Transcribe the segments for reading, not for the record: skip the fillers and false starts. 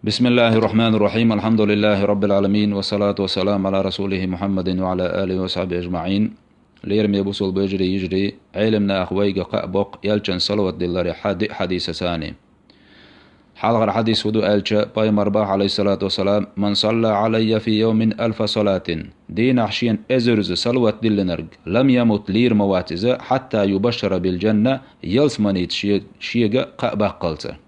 بسم الله الرحمن الرحيم. الحمد لله رب العالمين، والصلاة والسلام على رسوله محمد وعلى آله وصحبه أجمعين. ليرمي بوصل بيجري يجري علمنا أخويق قأبق يلچن صلوات دلاري حديث ثاني. حلقة حديث ودو ألچ باي مرباح عليه الصلاة والسلام: من صلى علي في يوم 1000 صلاة دين عشين أزرز صلوات دلنرج لم يمت لير مواتزة حتى يبشر بالجنة يلسمنيت شيغ قأبق قلته.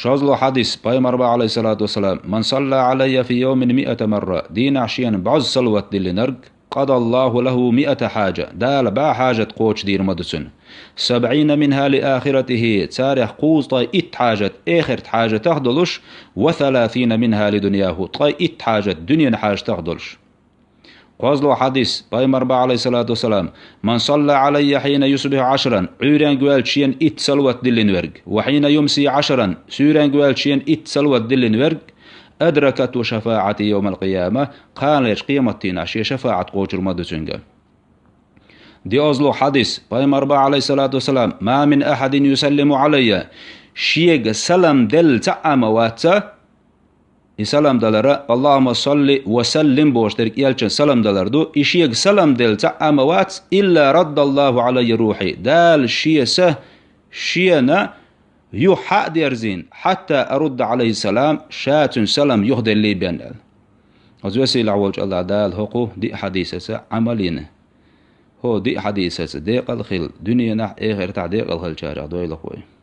شازلو حديث باي مربع عليه الصلاة والسلام: من صلى علي في يوم 100 مرة دين عشيان بعض صلوات دلنرج قضى الله له 100 حاجة دال با حاجة قوش دير مدسن 70 منها لآخرته تاريخ قوز طاي حاجة آخر حاجة تخدلش، و30 منها لدنياه طاي حاجة دنيا حاجة تخدلش. قازلو حديث باي مربع عليه الصلاة والسلام: من صلى علي حين يصبح 10 عيران قوال شين صلوات دلنورج، وحين يمسي 10 سيران قوال شين صلوات دلنورج أدركت شفاعتي يوم القيامة. قال ليش قيمتين عشي شفاعة قوشر مدسنجا. دي أزلو حديث باي مربع عليه الصلاة والسلام: ما من أحد يسلم علي شيء سلام دل تعم واتسا سلام دلرا اللهم صل وسلم بوشترك يلچن سلام دلردو إشيق سلام دل تعم واتس إلا رد الله علي روحي دال شيء سه شينا يحق ديرزين حتى أرد عليه السلام شات سلام يهدي لي بيان أزوسي العوج الله دال هقو دي حديثة عملين هو دي حديثة ديق الخل دنيا نح إخر تعديق الخل شارع دويل أخوي.